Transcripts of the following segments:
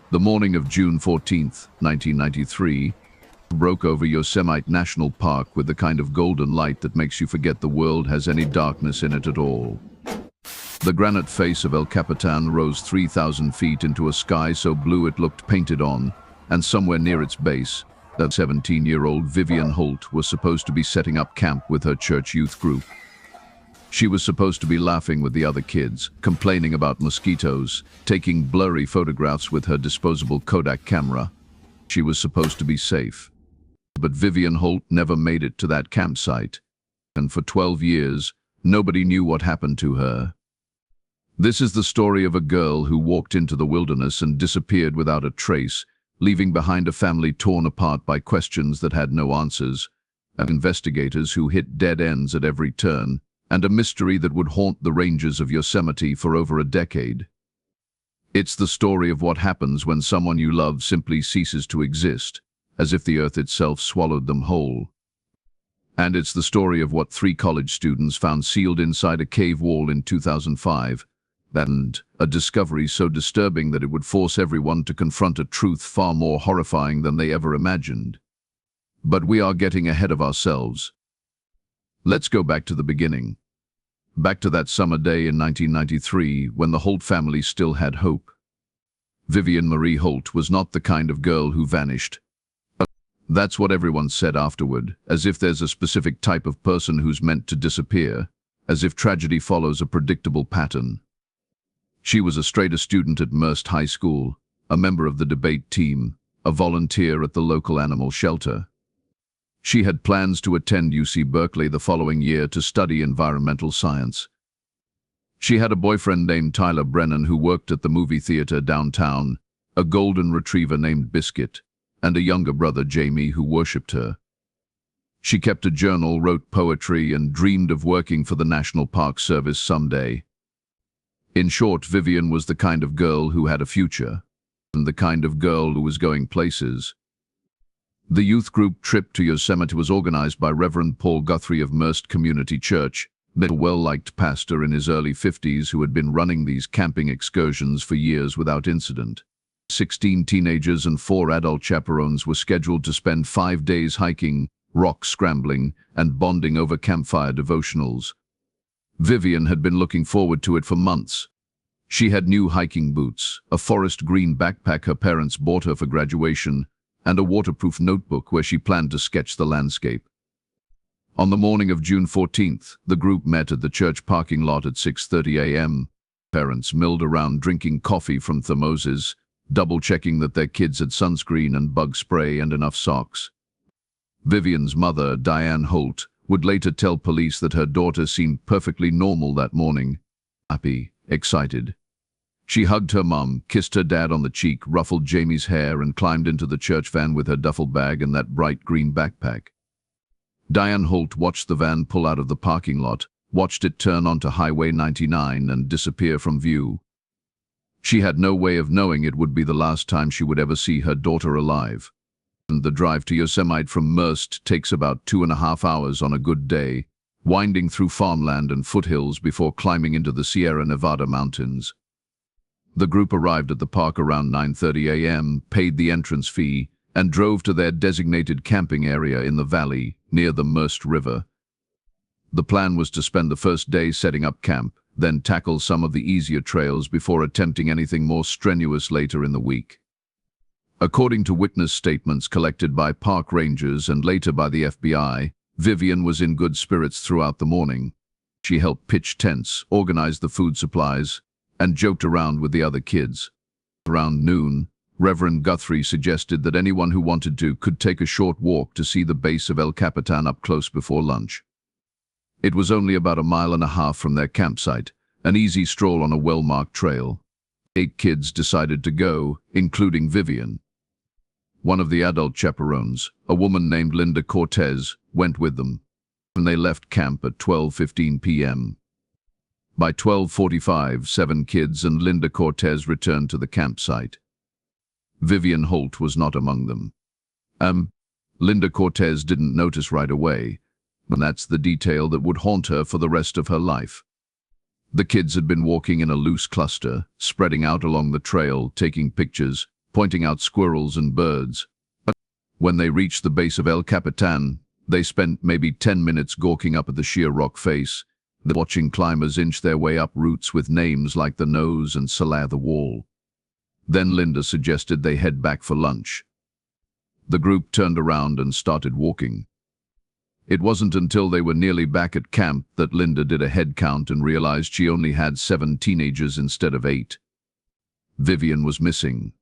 The morning of June 14th, 1993, broke over Yosemite National Park with the kind of golden light that makes you forget the world has any darkness in it at all. The granite face of El Capitan rose 3,000 feet into a sky so blue it looked painted on, and somewhere near its base, that 17-year-old Vivian Holt was supposed to be setting up camp with her church youth group. She was supposed to be laughing with the other kids, complaining about mosquitoes, taking blurry photographs with her disposable Kodak camera. She was supposed to be safe. But Vivian Holt never made it to that campsite, and for 12 years, nobody knew what happened to her. This is the story of a girl who walked into the wilderness and disappeared without a trace, leaving behind a family torn apart by questions that had no answers, and investigators who hit dead ends at every turn, and a mystery that would haunt the ranges of Yosemite for over a decade. It's the story of what happens when someone you love simply ceases to exist, as if the earth itself swallowed them whole. And it's the story of what 3 college students found sealed inside a cave wall in 2005, and a discovery so disturbing that it would force everyone to confront a truth far more horrifying than they ever imagined. But we are getting ahead of ourselves. Let's go back to the beginning. Back to that summer day in 1993 when the Holt family still had hope. Vivian Marie Holt was not the kind of girl who vanished. That's what everyone said afterward, as if there's a specific type of person who's meant to disappear, as if tragedy follows a predictable pattern. She was a straight-A student at Merced High School, a member of the debate team, a volunteer at the local animal shelter. She had plans to attend UC Berkeley the following year to study environmental science. She had a boyfriend named Tyler Brennan who worked at the movie theater downtown, a golden retriever named Biscuit, and a younger brother, Jamie, who worshipped her. She kept a journal, wrote poetry, and dreamed of working for the National Park Service someday. In short, Vivian was the kind of girl who had a future, and the kind of girl who was going places. The youth group trip to Yosemite was organized by Reverend Paul Guthrie of Merced Community Church, a well-liked pastor in his early 50s who had been running these camping excursions for years without incident. 16 teenagers and 4 adult chaperones were scheduled to spend 5 days hiking, rock scrambling, and bonding over campfire devotionals. Vivian had been looking forward to it for months. She had new hiking boots, a forest green backpack her parents bought her for graduation, and a waterproof notebook where she planned to sketch the landscape. On the morning of June 14th, the group met at the church parking lot at 6:30 a.m. Parents milled around drinking coffee from thermoses, double-checking that their kids had sunscreen and bug spray and enough socks. Vivian's mother, Diane Holt, would later tell police that her daughter seemed perfectly normal that morning, happy, excited. She hugged her mum, kissed her dad on the cheek, ruffled Jamie's hair, and climbed into the church van with her duffel bag and that bright green backpack. Diane Holt watched the van pull out of the parking lot, watched it turn onto Highway 99 and disappear from view. She had no way of knowing it would be the last time she would ever see her daughter alive. And the drive to Yosemite from Merced takes about 2.5 hours on a good day, winding through farmland and foothills before climbing into the Sierra Nevada mountains. The group arrived at the park around 9:30 a.m., paid the entrance fee, and drove to their designated camping area in the valley, near the Merced River. The plan was to spend the first day setting up camp, then tackle some of the easier trails before attempting anything more strenuous later in the week. According to witness statements collected by park rangers and later by the FBI, Vivian was in good spirits throughout the morning. She helped pitch tents, organized the food supplies, and joked around with the other kids. Around noon, Reverend Guthrie suggested that anyone who wanted to could take a short walk to see the base of El Capitan up close before lunch. It was only about 1.5 miles from their campsite, an easy stroll on a well-marked trail. 8 kids decided to go, including Vivian. One of the adult chaperones, a woman named Linda Cortez, went with them, and they left camp at 12:15 p.m. By 12:45, 7 kids and Linda Cortez returned to the campsite. Vivian Holt was not among them. Linda Cortez didn't notice right away, and that's the detail that would haunt her for the rest of her life. The kids had been walking in a loose cluster, spreading out along the trail, taking pictures, pointing out squirrels and birds. When they reached the base of El Capitan, they spent maybe 10 minutes gawking up at the sheer rock face, watching climbers inch their way up routes with names like the Nose and Salah the Wall. Then Linda suggested they head back for lunch. The group turned around and started walking. It wasn't until they were nearly back at camp that Linda did a head count and realized she only had 7 teenagers instead of 8. Vivian was missing.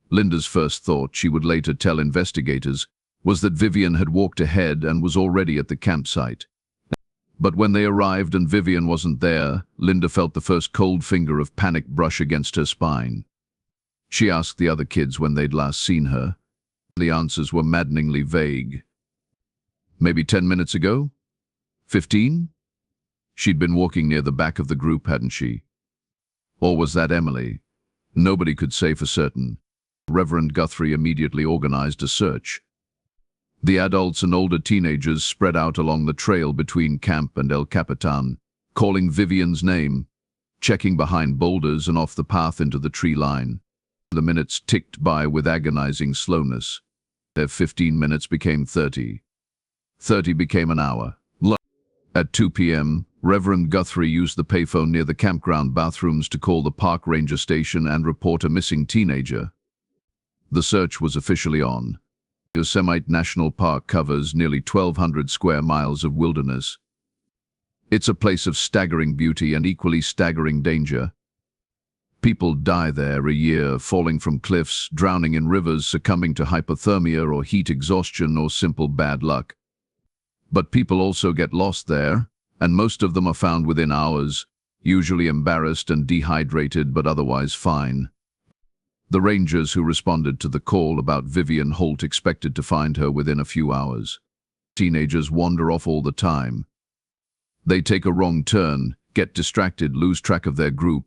Linda's first thought, she would later tell investigators, was that Vivian had walked ahead and was already at the campsite. But when they arrived and Vivian wasn't there, Linda felt the first cold finger of panic brush against her spine. She asked the other kids when they'd last seen her. The answers were maddeningly vague. Maybe 10 minutes ago? 15? She'd been walking near the back of the group, hadn't she? Or was that Emily? Nobody could say for certain. Reverend Guthrie immediately organized a search. The adults and older teenagers spread out along the trail between camp and El Capitan, calling Vivian's name, checking behind boulders and off the path into the tree line. The minutes ticked by with agonizing slowness. Their 15 minutes became 30. 30 became an hour. At 2 p.m., Reverend Guthrie used the payphone near the campground bathrooms to call the park ranger station and report a missing teenager. The search was officially on. Yosemite National Park covers nearly 1,200 square miles of wilderness. It's a place of staggering beauty and equally staggering danger. People die there a year, falling from cliffs, drowning in rivers, succumbing to hypothermia or heat exhaustion or simple bad luck. But people also get lost there, and most of them are found within hours, usually embarrassed and dehydrated but otherwise fine. The rangers who responded to the call about Vivian Holt expected to find her within a few hours. Teenagers wander off all the time. They take a wrong turn, get distracted, lose track of their group.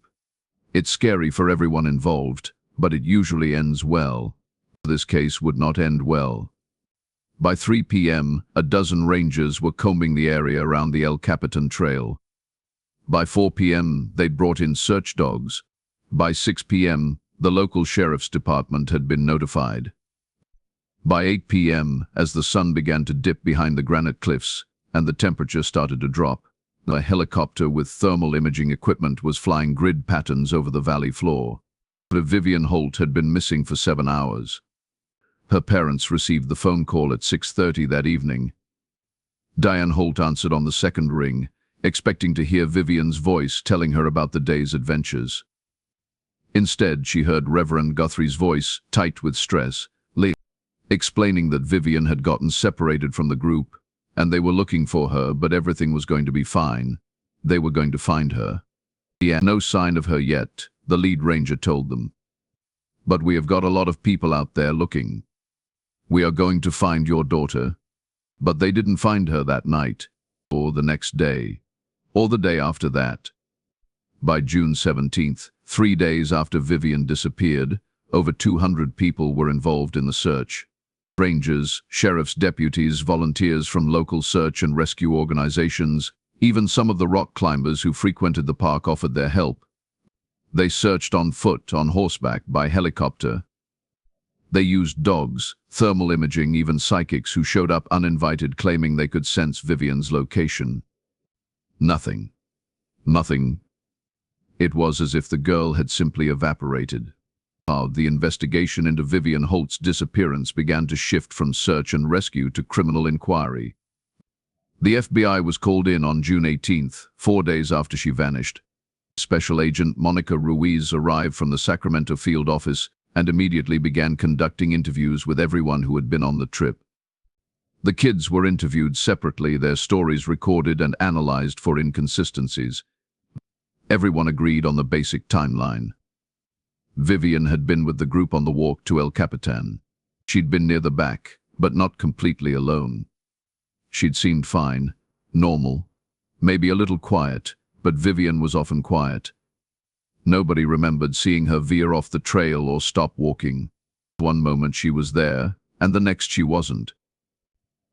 It's scary for everyone involved, but it usually ends well. This case would not end well. By 3 p.m., a dozen rangers were combing the area around the El Capitan Trail. By 4 p.m., they'd brought in search dogs. By 6 p.m., the local sheriff's department had been notified. By 8 p.m., as the sun began to dip behind the granite cliffs and the temperature started to drop, a helicopter with thermal imaging equipment was flying grid patterns over the valley floor. Vivian Holt had been missing for 7 hours. Her parents received the phone call at 6:30 that evening. Diane Holt answered on the second ring, expecting to hear Vivian's voice telling her about the day's adventures. Instead, she heard Reverend Guthrie's voice, tight with stress, explaining that Vivian had gotten separated from the group, and they were looking for her, but everything was going to be fine. They were going to find her. Yeah, no sign of her yet, the lead ranger told them. But we have got a lot of people out there looking. We are going to find your daughter. But they didn't find her that night, or the next day, or the day after that. By June 17th, 3 days after Vivian disappeared, over 200 people were involved in the search. Rangers, sheriff's deputies, volunteers from local search and rescue organizations, even some of the rock climbers who frequented the park offered their help. They searched on foot, on horseback, by helicopter. They used dogs, thermal imaging, even psychics who showed up uninvited claiming they could sense Vivian's location. Nothing. Nothing. It was as if the girl had simply evaporated. The investigation into Vivian Holt's disappearance began to shift from search and rescue to criminal inquiry. The FBI was called in on June 18th, 4 days after she vanished. Special Agent Monica Ruiz arrived from the Sacramento field office and immediately began conducting interviews with everyone who had been on the trip. The kids were interviewed separately, their stories recorded and analyzed for inconsistencies. Everyone agreed on the basic timeline. Vivian had been with the group on the walk to El Capitan. She'd been near the back, but not completely alone. She'd seemed fine, normal, maybe a little quiet, but Vivian was often quiet. Nobody remembered seeing her veer off the trail or stop walking. One moment she was there, and the next she wasn't.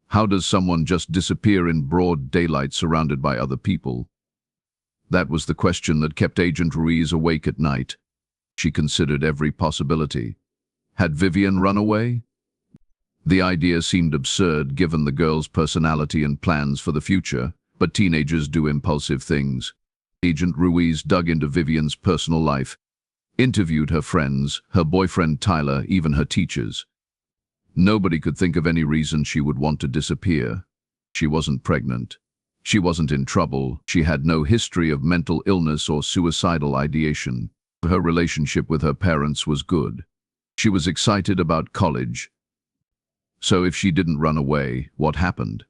How does someone just disappear in broad daylight surrounded by other people? That was the question that kept Agent Ruiz awake at night. She considered every possibility. Had Vivian run away? The idea seemed absurd given the girl's personality and plans for the future, but teenagers do impulsive things. Agent Ruiz dug into Vivian's personal life, interviewed her friends, her boyfriend Tyler, even her teachers. Nobody could think of any reason she would want to disappear. She wasn't pregnant. She wasn't in trouble. She had no history of mental illness or suicidal ideation. Her relationship with her parents was good. She was excited about college. So if she didn't run away, what happened?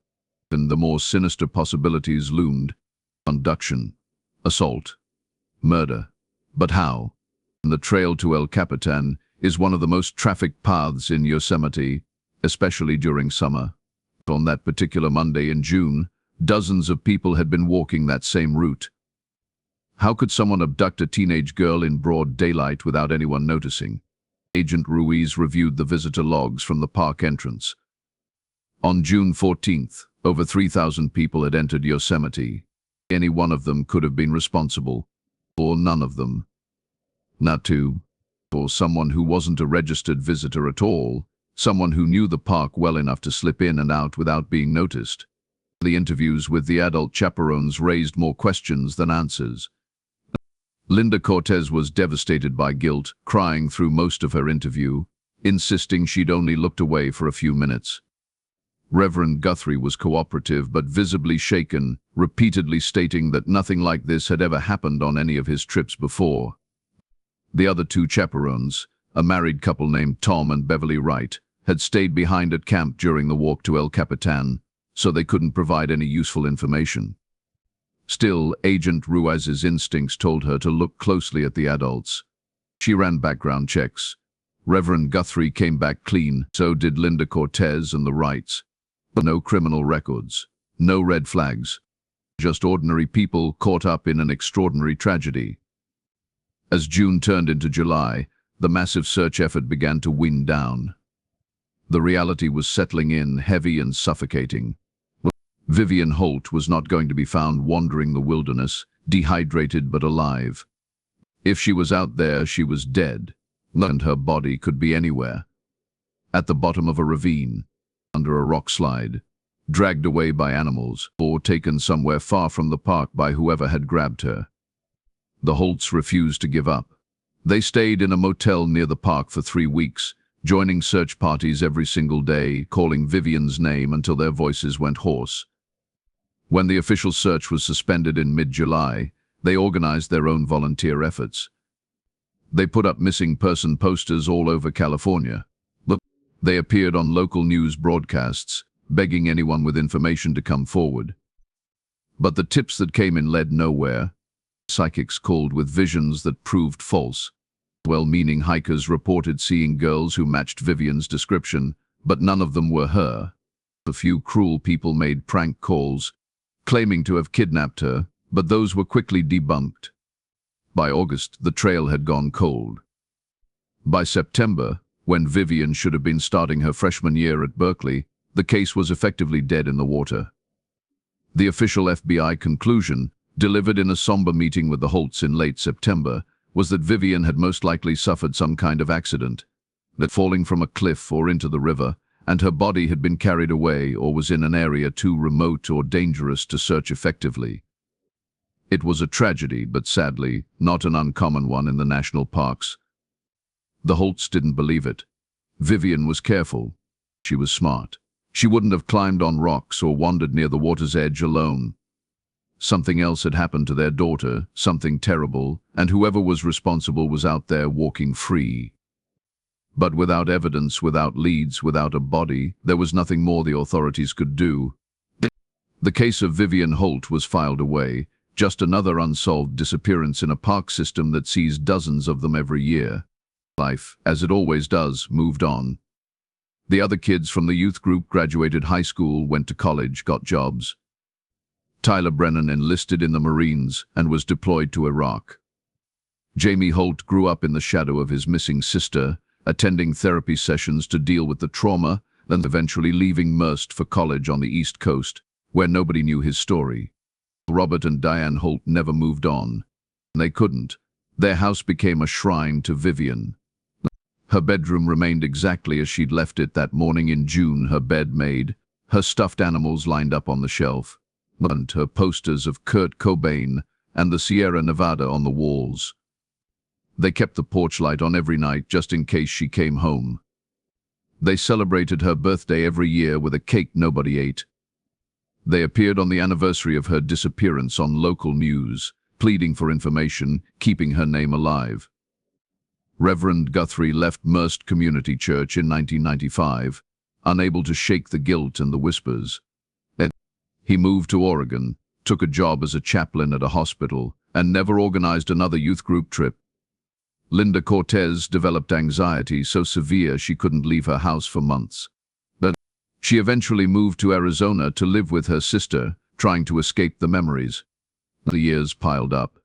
And the more sinister possibilities loomed. Abduction, assault, murder. But how? The trail to El Capitan is one of the most trafficked paths in Yosemite, especially during summer. On that particular Monday in June, dozens of people had been walking that same route. How could someone abduct a teenage girl in broad daylight without anyone noticing? Agent Ruiz reviewed the visitor logs from the park entrance. On June 14th, over 3,000 people had entered Yosemite. Any one of them could have been responsible, or none of them. Natu, or someone who wasn't a registered visitor at all, someone who knew the park well enough to slip in and out without being noticed. The interviews with the adult chaperones raised more questions than answers. Linda Cortez was devastated by guilt, crying through most of her interview, insisting she'd only looked away for a few minutes. Reverend Guthrie was cooperative but visibly shaken, repeatedly stating that nothing like this had ever happened on any of his trips before. The other two chaperones, a married couple named Tom and Beverly Wright, had stayed behind at camp during the walk to El Capitan, so they couldn't provide any useful information. Still, Agent Ruiz's instincts told her to look closely at the adults. She ran background checks. Reverend Guthrie came back clean, so did Linda Cortez and the Wrights. No criminal records, no red flags, just ordinary people caught up in an extraordinary tragedy. As June turned into July, the massive search effort began to wind down. The reality was settling in, heavy and suffocating. Vivian Holt was not going to be found wandering the wilderness, dehydrated but alive. If she was out there, she was dead, and her body could be anywhere. At the bottom of a ravine, under a rock slide, dragged away by animals, or taken somewhere far from the park by whoever had grabbed her. The Holts refused to give up. They stayed in a motel near the park for 3 weeks, joining search parties every single day, calling Vivian's name until their voices went hoarse. When the official search was suspended in mid-July, they organized their own volunteer efforts. They put up missing person posters all over California. They appeared on local news broadcasts, begging anyone with information to come forward. But the tips that came in led nowhere. Psychics called with visions that proved false. Well-meaning hikers reported seeing girls who matched Vivian's description, but none of them were her. A few cruel people made prank calls, claiming to have kidnapped her, but those were quickly debunked. By August, the trail had gone cold. By September, when Vivian should have been starting her freshman year at Berkeley, the case was effectively dead in the water. The official FBI conclusion, delivered in a somber meeting with the Holts in late September, was that Vivian had most likely suffered some kind of accident, that falling from a cliff or into the river, and her body had been carried away or was in an area too remote or dangerous to search effectively. It was a tragedy, but sadly, not an uncommon one in the national parks. The Holts didn't believe it. Vivian was careful. She was smart. She wouldn't have climbed on rocks or wandered near the water's edge alone. Something else had happened to their daughter, something terrible, and whoever was responsible was out there walking free. But without evidence, without leads, without a body, there was nothing more the authorities could do. The case of Vivian Holt was filed away, just another unsolved disappearance in a park system that sees dozens of them every year. Life, as it always does, moved on. The other kids from the youth group graduated high school, went to college, got jobs. Tyler Brennan enlisted in the Marines and was deployed to Iraq. Jamie Holt grew up in the shadow of his missing sister, attending therapy sessions to deal with the trauma, then eventually leaving Merced for college on the East Coast, where nobody knew his story. Robert and Diane Holt never moved on. They couldn't. Their house became a shrine to Vivian. Her bedroom remained exactly as she'd left it that morning in June, her bed made, her stuffed animals lined up on the shelf, and her posters of Kurt Cobain and the Sierra Nevada on the walls. They kept the porch light on every night just in case she came home. They celebrated her birthday every year with a cake nobody ate. They appeared on the anniversary of her disappearance on local news, pleading for information, keeping her name alive. Reverend Guthrie left Merced Community Church in 1995, unable to shake the guilt and the whispers. He moved to Oregon, took a job as a chaplain at a hospital, and never organized another youth group trip. Linda Cortez developed anxiety so severe she couldn't leave her house for months. But she eventually moved to Arizona to live with her sister, trying to escape the memories. The years piled up.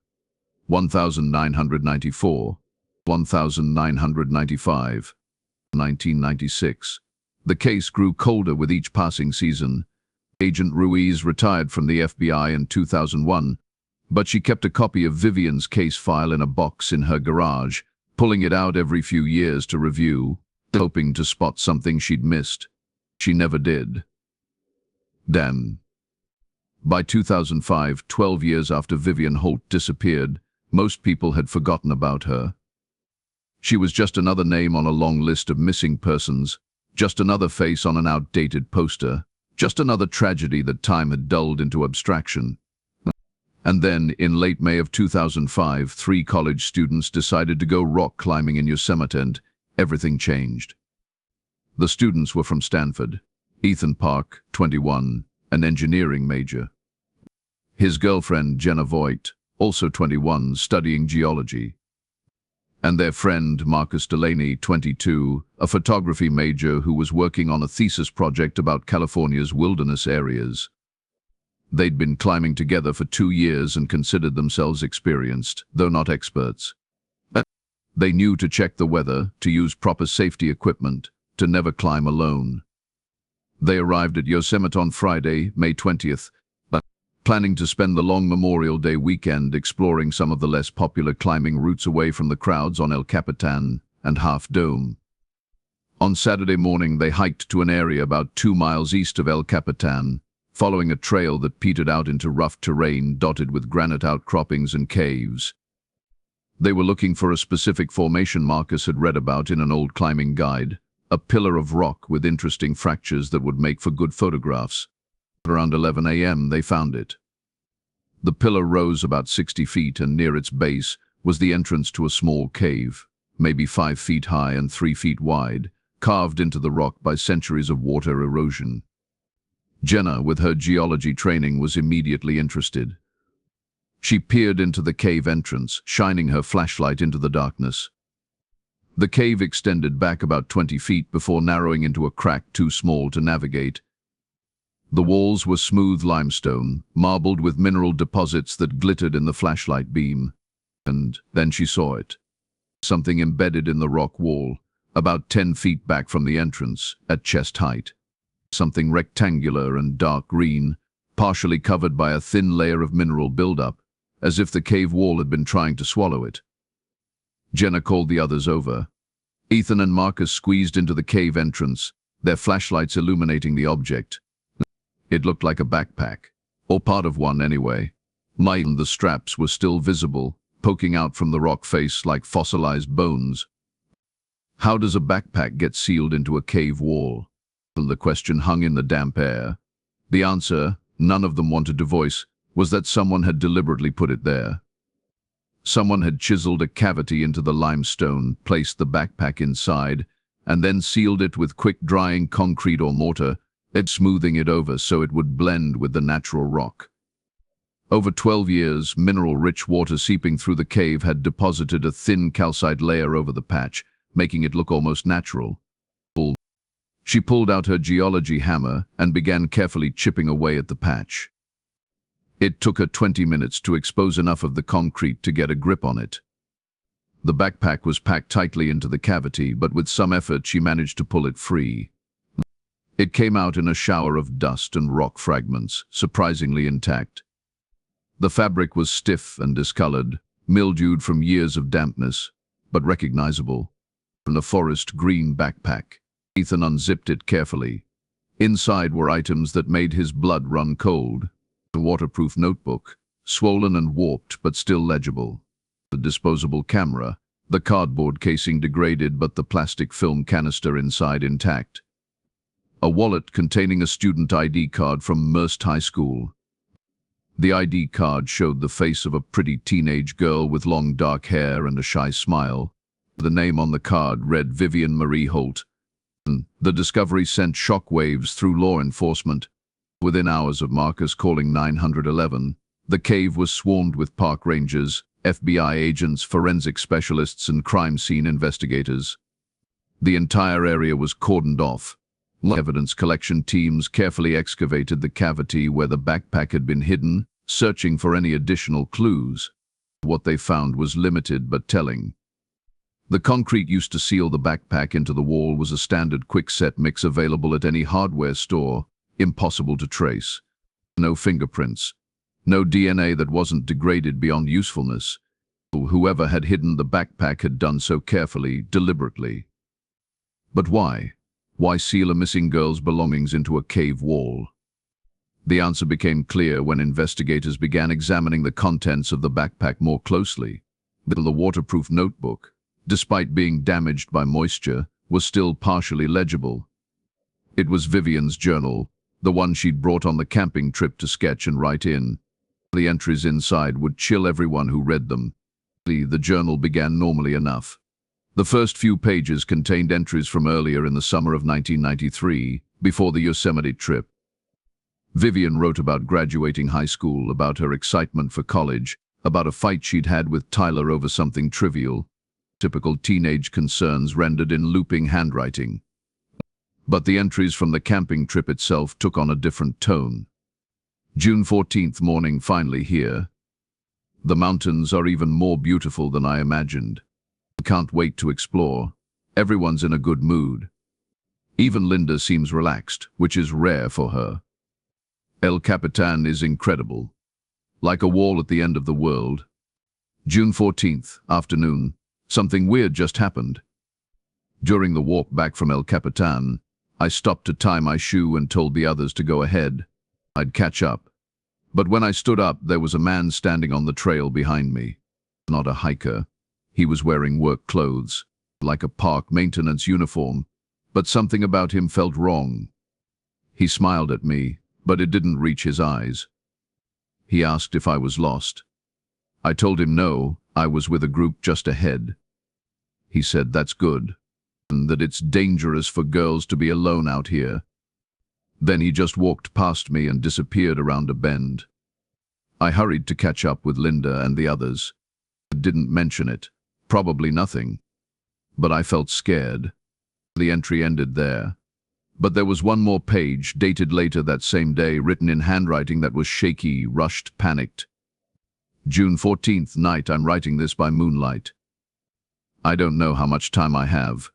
1994, 1995, 1996. The case grew colder with each passing season. Agent Ruiz retired from the FBI in 2001, but she kept a copy of Vivian's case file in a box in her garage, pulling it out every few years to review, hoping to spot something she'd missed. She never did. Damn. By 2005, 12 years after Vivian Holt disappeared, most people had forgotten about her. She was just another name on a long list of missing persons, just another face on an outdated poster, just another tragedy that time had dulled into abstraction. And then, in late May of 2005, 3 college students decided to go rock climbing in Yosemite, and everything changed. The students were from Stanford. Ethan Park, 21, an engineering major. His girlfriend, Jenna Voigt, also 21, studying geology. And their friend, Marcus Delaney, 22, a photography major who was working on a thesis project about California's wilderness areas. They'd been climbing together for 2 years and considered themselves experienced, though not experts. They knew to check the weather, to use proper safety equipment, to never climb alone. They arrived at Yosemite on Friday, May 20th, planning to spend the long Memorial Day weekend exploring some of the less popular climbing routes away from the crowds on El Capitan and Half Dome. On Saturday morning, they hiked to an area about 2 miles east of El Capitan, following a trail that petered out into rough terrain dotted with granite outcroppings and caves. They were looking for a specific formation Marcus had read about in an old climbing guide, a pillar of rock with interesting fractures that would make for good photographs. Around 11 a.m. they found it. The pillar rose about 60 feet, and near its base was the entrance to a small cave, maybe 5 feet high and 3 feet wide, carved into the rock by centuries of water erosion. Jenna, with her geology training, was immediately interested. She peered into the cave entrance, shining her flashlight into the darkness. The cave extended back about 20 feet before narrowing into a crack too small to navigate. The walls were smooth limestone, marbled with mineral deposits that glittered in the flashlight beam. And then she saw it. Something embedded in the rock wall, about 10 feet back from the entrance, at chest height. Something rectangular and dark green, partially covered by a thin layer of mineral buildup, as if the cave wall had been trying to swallow it. Jenna called the others over. Ethan and Marcus squeezed into the cave entrance, their flashlights illuminating the object. It looked like a backpack, or part of one anyway. The straps were still visible, poking out from the rock face like fossilized bones. How does a backpack get sealed into a cave wall? The question hung in the damp air. The answer, none of them wanted to voice, was that someone had deliberately put it there. Someone had chiseled a cavity into the limestone, placed the backpack inside, and then sealed it with quick-drying concrete or mortar, smoothing it over so it would blend with the natural rock. Over 12 years, mineral-rich water seeping through the cave had deposited a thin calcite layer over the patch, making it look almost natural. She pulled out her geology hammer and began carefully chipping away at the patch. It took her 20 minutes to expose enough of the concrete to get a grip on it. The backpack was packed tightly into the cavity, but with some effort she managed to pull it free. It came out in a shower of dust and rock fragments, surprisingly intact. The fabric was stiff and discolored, mildewed from years of dampness, but recognizable. from the forest green backpack. Ethan unzipped it carefully. Inside were items that made his blood run cold. A waterproof notebook, swollen and warped but still legible. The disposable camera, the cardboard casing degraded but the plastic film canister inside intact. A wallet containing a student ID card from Merced High School. The ID card showed the face of a pretty teenage girl with long dark hair and a shy smile. The name on the card read Vivian Marie Holt. The discovery sent shockwaves through law enforcement. Within hours of Marcus calling 911, the cave was swarmed with park rangers, FBI agents, forensic specialists, and crime scene investigators. The entire area was cordoned off. Evidence collection teams carefully excavated the cavity where the backpack had been hidden, searching for any additional clues. What they found was limited but telling. The concrete used to seal the backpack into the wall was a standard quick-set mix available at any hardware store, impossible to trace. No fingerprints. No DNA that wasn't degraded beyond usefulness. Whoever had hidden the backpack had done so carefully, deliberately. But why? Why seal a missing girl's belongings into a cave wall? The answer became clear when investigators began examining the contents of the backpack more closely. The waterproof notebook, despite being damaged by moisture, was still partially legible. It was Vivian's journal, the one she'd brought on the camping trip to sketch and write in. The entries inside would chill everyone who read them. The journal began normally enough. The first few pages contained entries from earlier in the summer of 1993, before the Yosemite trip. Vivian wrote about graduating high school, about her excitement for college, about a fight she'd had with Tyler over something trivial. Typical teenage concerns rendered in looping handwriting. But the entries from the camping trip itself took on a different tone. June 14th morning finally here. The mountains are even more beautiful than I imagined. Can't wait to explore. Everyone's in a good mood. Even Linda seems relaxed, which is rare for her. El Capitan is incredible. Like a wall at the end of the world. June 14th, afternoon. Something weird just happened. During the walk back from El Capitan, I stopped to tie my shoe and told the others to go ahead. I'd catch up. But when I stood up, there was a man standing on the trail behind me. Not a hiker. He was wearing work clothes, like a park maintenance uniform, but something about him felt wrong. He smiled at me, but it didn't reach his eyes. He asked if I was lost. I told him no, I was with a group just ahead. He said that's good, and that it's dangerous for girls to be alone out here. Then he just walked past me and disappeared around a bend. I hurried to catch up with Linda and the others. Didn't mention it. Probably nothing. But I felt scared. The entry ended there. But there was one more page, dated later that same day, written in handwriting that was shaky, rushed, panicked. June 14th night, I'm writing this by moonlight. I don't know how much time I have.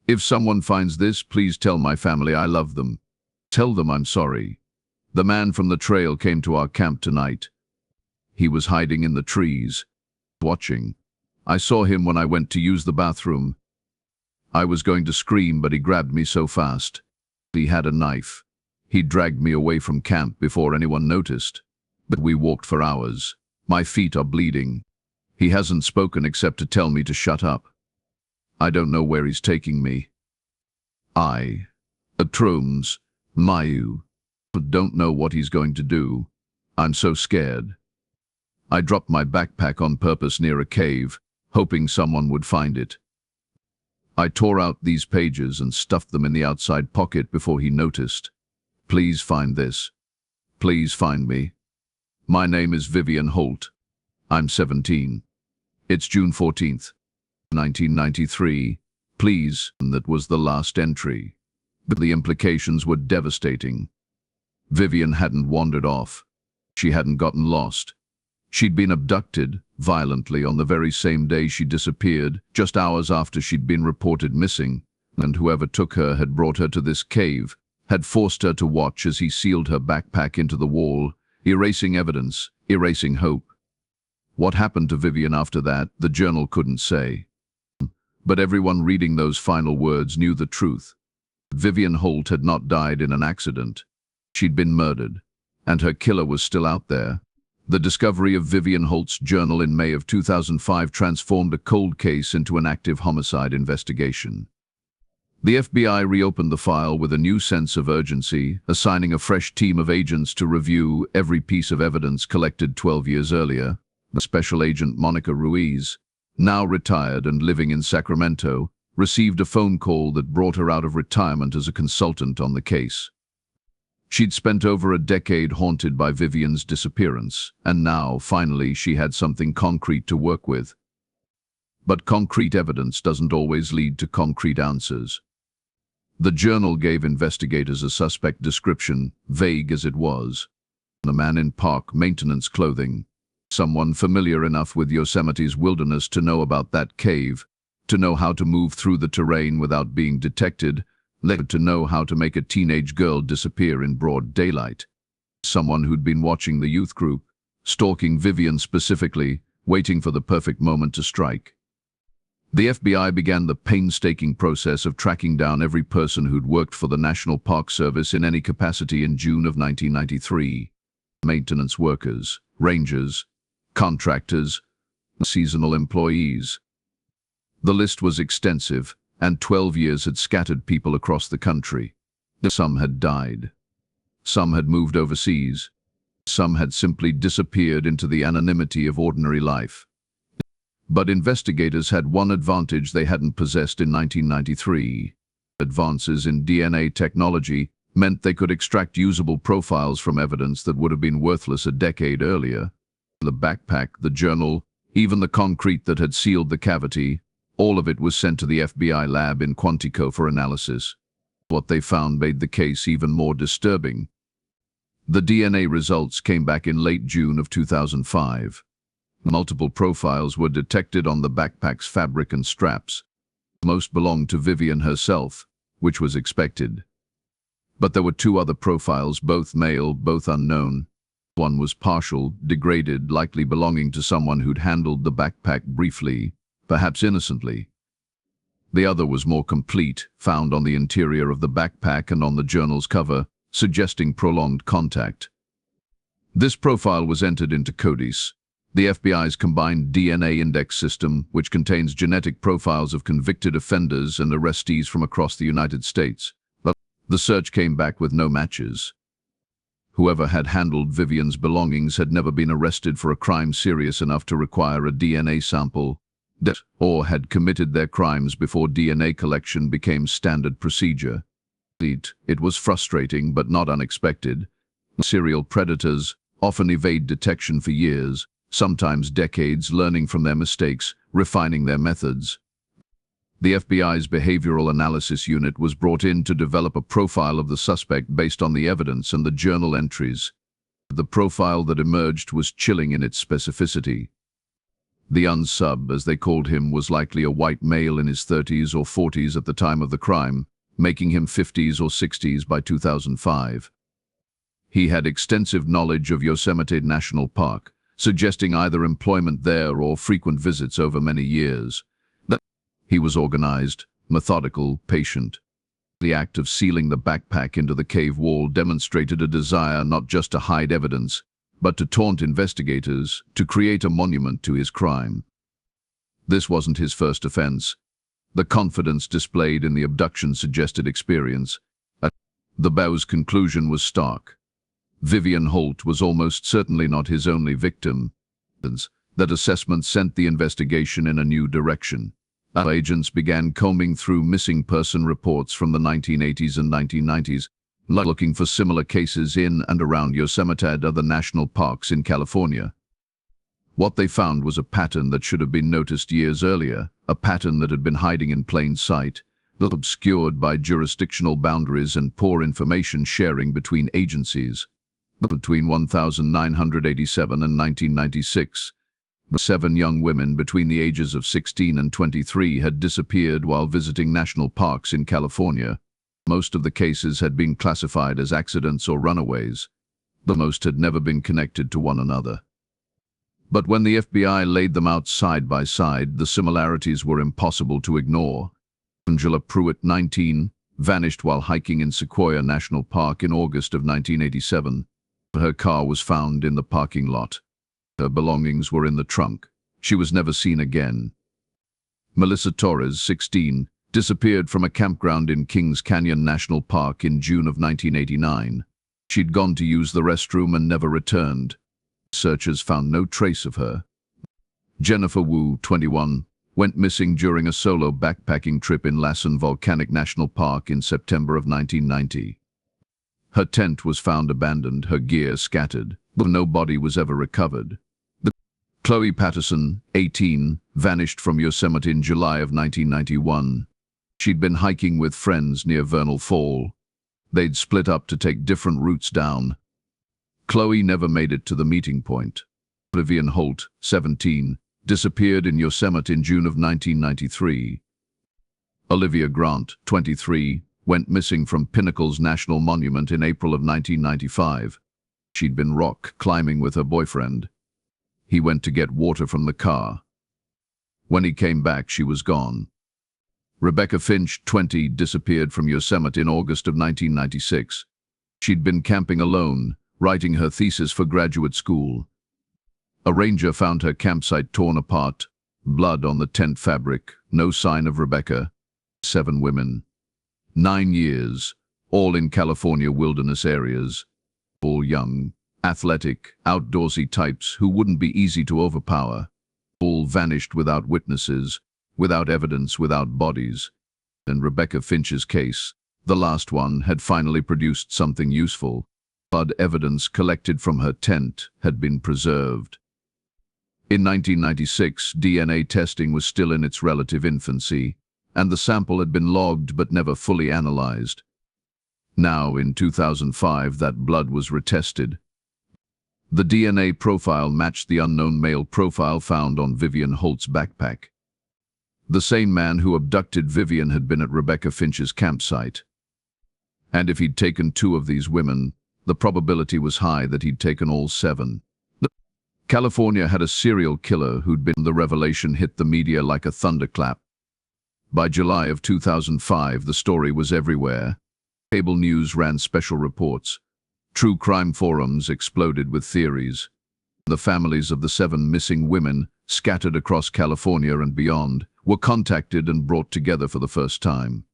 If someone finds this, please tell my family I love them. Tell them I'm sorry. The man from the trail came to our camp tonight. He was hiding in the trees, watching. I saw him when I went to use the bathroom. I was going to scream, but he grabbed me so fast. He had a knife. He dragged me away from camp before anyone noticed. But we walked for hours. My feet are bleeding. He hasn't spoken except to tell me to shut up. I don't know where he's taking me. Atroms, Mayu, don't know what he's going to do. I'm so scared. I dropped my backpack on purpose near a cave, hoping someone would find it. I tore out these pages and stuffed them in the outside pocket before he noticed. Please find this. Please find me. My name is Vivian Holt. I'm 17. It's June 14th, 1993. Please, that was the last entry. But the implications were devastating. Vivian hadn't wandered off. She hadn't gotten lost. She'd been abducted, violently, on the very same day she disappeared, just hours after she'd been reported missing, and whoever took her had brought her to this cave, had forced her to watch as he sealed her backpack into the wall, erasing evidence, erasing hope. What happened to Vivian after that, the journal couldn't say. But everyone reading those final words knew the truth. Vivian Holt had not died in an accident. She'd been murdered, and her killer was still out there. The discovery of Vivian Holt's journal in May of 2005 transformed a cold case into an active homicide investigation. The FBI reopened the file with a new sense of urgency, assigning a fresh team of agents to review every piece of evidence collected 12 years earlier. Special Agent Monica Ruiz, now retired and living in Sacramento, received a phone call that brought her out of retirement as a consultant on the case. She'd spent over a decade haunted by Vivian's disappearance, and now, finally, she had something concrete to work with. But concrete evidence doesn't always lead to concrete answers. The journal gave investigators a suspect description, vague as it was. A man in park maintenance clothing. Someone familiar enough with Yosemite's wilderness to know about that cave, to know how to move through the terrain without being detected, to know how to make a teenage girl disappear in broad daylight. Someone who'd been watching the youth group, stalking Vivian specifically, waiting for the perfect moment to strike. The FBI began the painstaking process of tracking down every person who'd worked for the National Park Service in any capacity in June of 1993. Maintenance workers, rangers, contractors, seasonal employees. The list was extensive, and 12 years had scattered people across the country. Some had died. Some had moved overseas. Some had simply disappeared into the anonymity of ordinary life. But investigators had one advantage they hadn't possessed in 1993. Advances in DNA technology meant they could extract usable profiles from evidence that would have been worthless a decade earlier. The backpack, the journal, even the concrete that had sealed the cavity, all of it was sent to the FBI lab in Quantico for analysis. What they found made the case even more disturbing. The DNA results came back in late June of 2005. Multiple profiles were detected on the backpack's fabric and straps. Most belonged to Vivian herself, which was expected. But there were two other profiles, both male, both unknown. One was partial, degraded, likely belonging to someone who'd handled the backpack briefly, perhaps innocently. The other was more complete, found on the interior of the backpack and on the journal's cover, suggesting prolonged contact. This profile was entered into CODIS, the FBI's combined DNA index system, which contains genetic profiles of convicted offenders and arrestees from across the United States. But the search came back with no matches. Whoever had handled Vivian's belongings had never been arrested for a crime serious enough to require a DNA sample, or had committed their crimes before DNA collection became standard procedure. It was frustrating but not unexpected. Serial predators often evade detection for years, sometimes decades, learning from their mistakes, refining their methods. The FBI's Behavioral Analysis Unit was brought in to develop a profile of the suspect based on the evidence and the journal entries. The profile that emerged was chilling in its specificity. The unsub, as they called him, was likely a white male in his 30s or 40s at the time of the crime, making him 50s or 60s by 2005. He had extensive knowledge of Yosemite National Park, suggesting either employment there or frequent visits over many years. He was organized, methodical, patient. The act of sealing the backpack into the cave wall demonstrated a desire not just to hide evidence, but to taunt investigators, to create a monument to his crime. This wasn't his first offense. The confidence displayed in the abduction suggested experience. The BOW's conclusion was stark. Vivian Holt was almost certainly not his only victim. That assessment sent the investigation in a new direction. Agents began combing through missing person reports from the 1980s and 1990s, looking for similar cases in and around Yosemite and other national parks in California. What they found was a pattern that should have been noticed years earlier, a pattern that had been hiding in plain sight, obscured by jurisdictional boundaries and poor information sharing between agencies. Between 1987 and 1996, 7 young women between the ages of 16 and 23 had disappeared while visiting national parks in California. Most of the cases had been classified as accidents or runaways. The most had never been connected to one another. But when the FBI laid them out side by side, the similarities were impossible to ignore. Angela Pruitt, 19, vanished while hiking in Sequoia National Park in August of 1987. Her car was found in the parking lot. Her belongings were in the trunk. She was never seen again. Melissa Torres, 16, disappeared from a campground in Kings Canyon National Park in June of 1989. She'd gone to use the restroom and never returned. Searchers found no trace of her. Jennifer Wu, 21, went missing during a solo backpacking trip in Lassen Volcanic National Park in September of 1990. Her tent was found abandoned, her gear scattered, but no body was ever recovered. Chloe Patterson, 18, vanished from Yosemite in July of 1991. She'd been hiking with friends near Vernal Fall. They'd split up to take different routes down. Chloe never made it to the meeting point. Vivian Holt, 17, disappeared in Yosemite in June of 1993. Olivia Grant, 23, went missing from Pinnacles National Monument in April of 1995. She'd been rock climbing with her boyfriend. He went to get water from the car. When he came back, she was gone. Rebecca Finch, 20, disappeared from Yosemite in August of 1996. She'd been camping alone, writing her thesis for graduate school. A ranger found her campsite torn apart, blood on the tent fabric, no sign of Rebecca. 7 women. 9 years, all in California wilderness areas. All young, athletic, outdoorsy types who wouldn't be easy to overpower. All vanished without witnesses, without evidence, without bodies. In Rebecca Finch's case, the last one had finally produced something useful. Blood evidence collected from her tent had been preserved. In 1996, DNA testing was still in its relative infancy, and the sample had been logged but never fully analyzed. Now, in 2005, that blood was retested. The DNA profile matched the unknown male profile found on Vivian Holt's backpack. The same man who abducted Vivian had been at Rebecca Finch's campsite. And if he'd taken 2 of these women, the probability was high that he'd taken all 7. California had a serial killer who'd been. The revelation hit the media like a thunderclap. By July of 2005, the story was everywhere. Cable news ran special reports. True crime forums exploded with theories. The families of the 7 missing women, scattered across California and beyond, were contacted and brought together for the first time.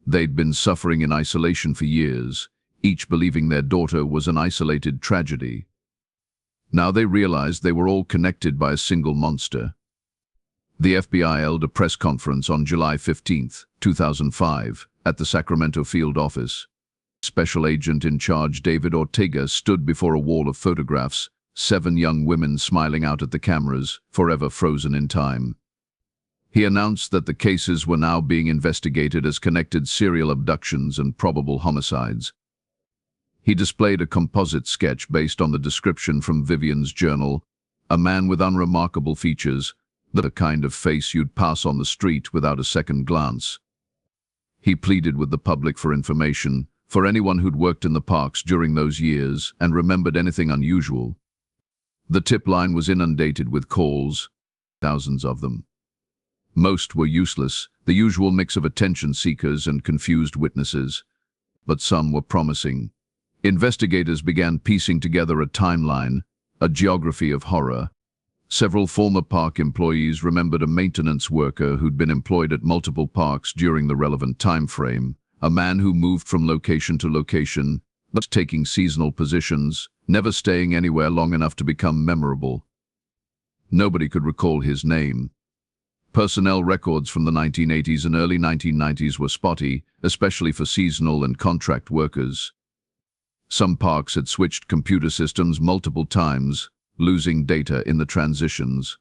They'd been suffering in isolation for years, each believing their daughter was an isolated tragedy. Now they realized they were all connected by a single monster. The FBI held a press conference on July 15, 2005, at the Sacramento field office. Special agent in charge David Ortega stood before a wall of photographs, 7 young women smiling out at the cameras, forever frozen in time. He announced that the cases were now being investigated as connected serial abductions and probable homicides. He displayed a composite sketch based on the description from Vivian's journal, a man with unremarkable features, the kind of face you'd pass on the street without a second glance. He pleaded with the public for information, for anyone who'd worked in the parks during those years and remembered anything unusual. The tip line was inundated with calls, thousands of them. Most were useless, the usual mix of attention seekers and confused witnesses. But some were promising. Investigators began piecing together a timeline, a geography of horror. Several former park employees remembered a maintenance worker who'd been employed at multiple parks during the relevant time frame, a man who moved from location to location, but taking seasonal positions, never staying anywhere long enough to become memorable. Nobody could recall his name. Personnel records from the 1980s and early 1990s were spotty, especially for seasonal and contract workers. Some parks had switched computer systems multiple times, losing data in the transitions.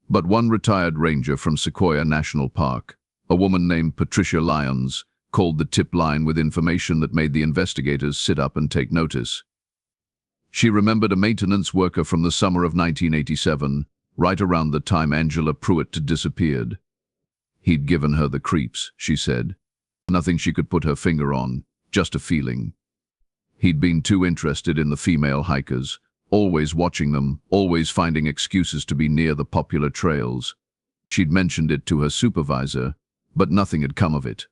But one retired ranger from Sequoia National Park, a woman named Patricia Lyons, called the tip line with information that made the investigators sit up and take notice. She remembered a maintenance worker from the summer of 1987, right around the time Angela Pruitt had disappeared. He'd given her the creeps, she said. Nothing she could put her finger on, just a feeling. He'd been too interested in the female hikers, always watching them, always finding excuses to be near the popular trails. She'd mentioned it to her supervisor, but nothing had come of it.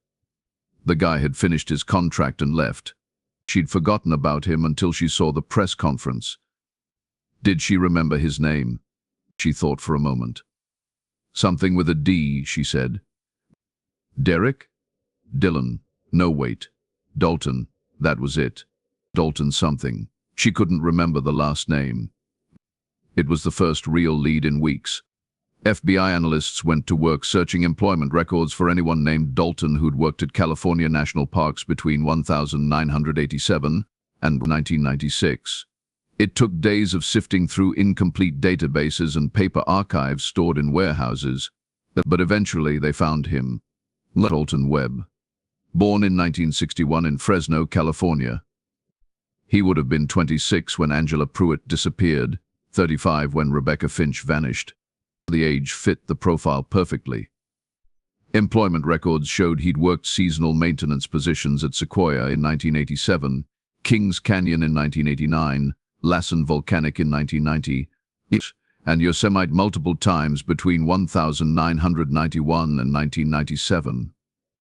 The guy had finished his contract and left. She'd forgotten about him until she saw the press conference. Did she remember his name? She thought for a moment. Something with a D, she said. Derek? Dylan. No, wait. Dalton. That was it. Dalton something. She couldn't remember the last name. It was the first real lead in weeks. FBI analysts went to work searching employment records for anyone named Dalton who'd worked at California National Parks between 1987 and 1996. It took days of sifting through incomplete databases and paper archives stored in warehouses, but eventually they found him. Dalton Webb. Born in 1961 in Fresno, California. He would have been 26 when Angela Pruitt disappeared, 35 when Rebecca Finch vanished. The age fit the profile perfectly. Employment records showed he'd worked seasonal maintenance positions at Sequoia in 1987, Kings Canyon in 1989, Lassen Volcanic in 1990, and Yosemite multiple times between 1991 and 1997.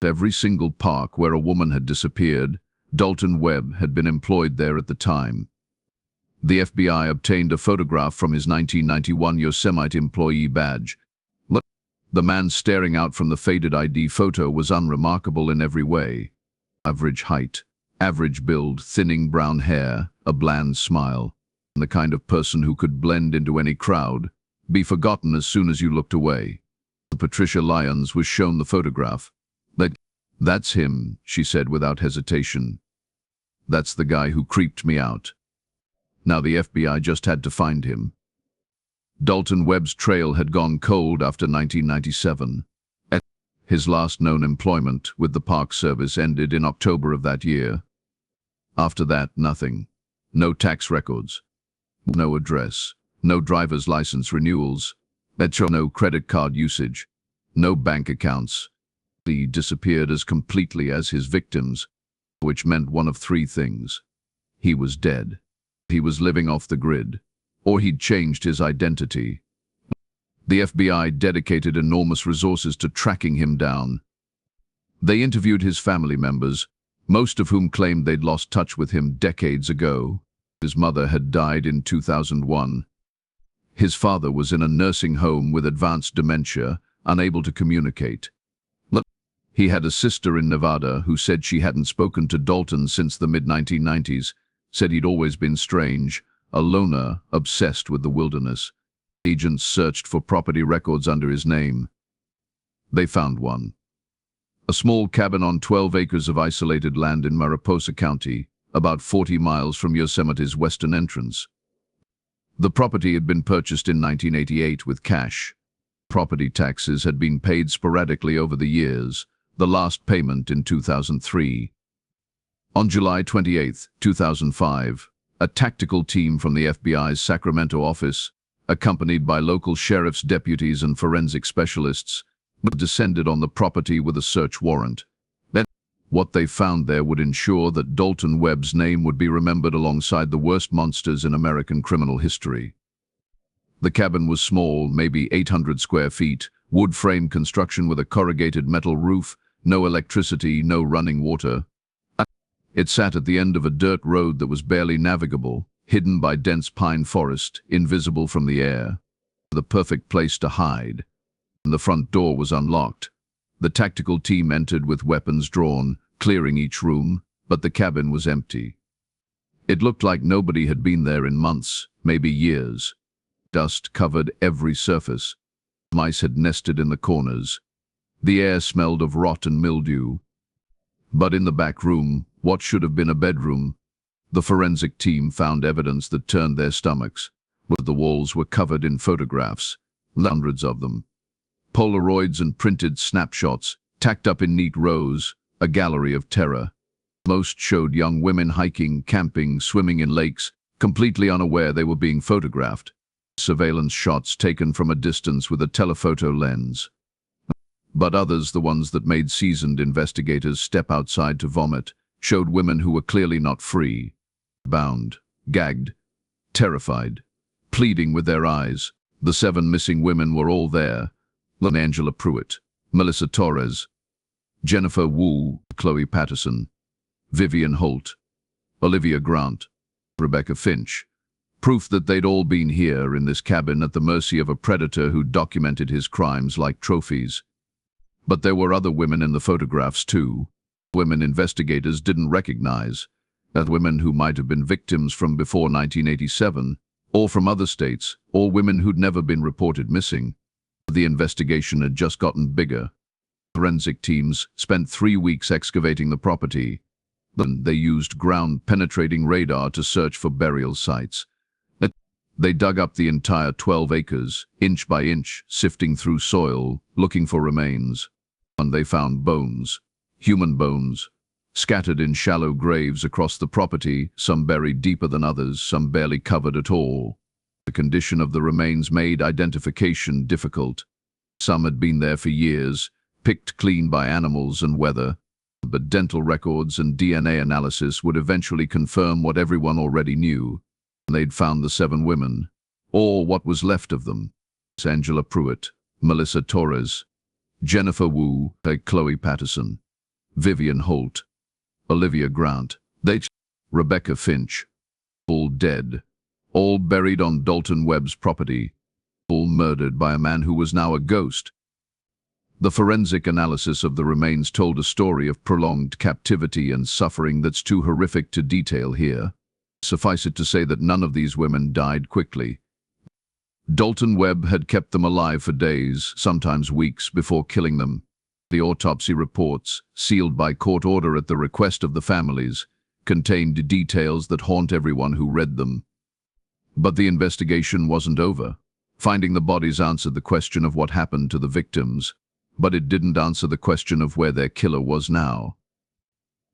Every single park where a woman had disappeared, Dalton Webb had been employed there at the time. The FBI obtained a photograph from his 1991 Yosemite employee badge. The man staring out from the faded ID photo was unremarkable in every way. Average height, average build, thinning brown hair, a bland smile. The kind of person who could blend into any crowd, be forgotten as soon as you looked away. Patricia Lyons was shown the photograph. That's him, she said without hesitation. That's the guy who creeped me out. Now the FBI just had to find him. Dalton Webb's trail had gone cold after 1997. His last known employment with the Park Service ended in October of that year. After that, nothing. No tax records. No address. No driver's license renewals. No credit card usage. No bank accounts. He disappeared as completely as his victims, which meant one of three things. He was dead. He was living off the grid, or he'd changed his identity. The FBI dedicated enormous resources to tracking him down. They interviewed his family members, most of whom claimed they'd lost touch with him decades ago. His mother had died in 2001. His father was in a nursing home with advanced dementia, unable to communicate. He had a sister in Nevada who said she hadn't spoken to Dalton since the mid-1990s, said he'd always been strange, a loner, obsessed with the wilderness. Agents searched for property records under his name. They found one. A small cabin on 12 acres of isolated land in Mariposa County, about 40 miles from Yosemite's western entrance. The property had been purchased in 1988 with cash. Property taxes had been paid sporadically over the years, the last payment in 2003. On July 28, 2005, a tactical team from the FBI's Sacramento office, accompanied by local sheriff's deputies and forensic specialists, descended on the property with a search warrant. What they found there would ensure that Dalton Webb's name would be remembered alongside the worst monsters in American criminal history. The cabin was small, maybe 800 square feet, wood frame construction with a corrugated metal roof, no electricity, no running water. It sat at the end of a dirt road that was barely navigable, hidden by dense pine forest, invisible from the air. The perfect place to hide. The front door was unlocked. The tactical team entered with weapons drawn, clearing each room, but the cabin was empty. It looked like nobody had been there in months, maybe years. Dust covered every surface. Mice had nested in the corners. The air smelled of rot and mildew. But in the back room, what should have been a bedroom, the forensic team found evidence that turned their stomachs. The walls were covered in photographs, hundreds of them. Polaroids and printed snapshots, tacked up in neat rows, a gallery of terror. Most showed young women hiking, camping, swimming in lakes, completely unaware they were being photographed. Surveillance shots taken from a distance with a telephoto lens. But others, the ones that made seasoned investigators step outside to vomit, showed women who were clearly not free. Bound, gagged, terrified, pleading with their eyes. The 7 missing women were all there. Angela Pruitt, Melissa Torres, Jennifer Wu, Chloe Patterson, Vivian Holt, Olivia Grant, Rebecca Finch. Proof that they'd all been here in this cabin at the mercy of a predator who documented his crimes like trophies. But there were other women in the photographs too. Women investigators didn't recognize. Women who might have been victims from before 1987, or from other states, or women who'd never been reported missing. The investigation had just gotten bigger. Forensic teams spent 3 weeks excavating the property. Then they used ground-penetrating radar to search for burial sites. They dug up the entire 12 acres, inch by inch, sifting through soil, looking for remains. And they found bones, human bones, scattered in shallow graves across the property, some buried deeper than others, some barely covered at all. The condition of the remains made identification difficult. Some had been there for years, picked clean by animals and weather, but dental records and DNA analysis would eventually confirm what everyone already knew. They'd found the 7 women, or what was left of them. Angela Pruitt, Melissa Torres, Jennifer Wu, Chloe Patterson, Vivian Holt, Olivia Grant, Rebecca Finch, all dead, all buried on Dalton Webb's property, all murdered by a man who was now a ghost. The forensic analysis of the remains told a story of prolonged captivity and suffering that's too horrific to detail here. Suffice it to say that none of these women died quickly. Dalton Webb had kept them alive for days, sometimes weeks, before killing them. The autopsy reports, sealed by court order at the request of the families, contained details that haunt everyone who read them. But the investigation wasn't over. Finding the bodies answered the question of what happened to the victims, but it didn't answer the question of where their killer was now.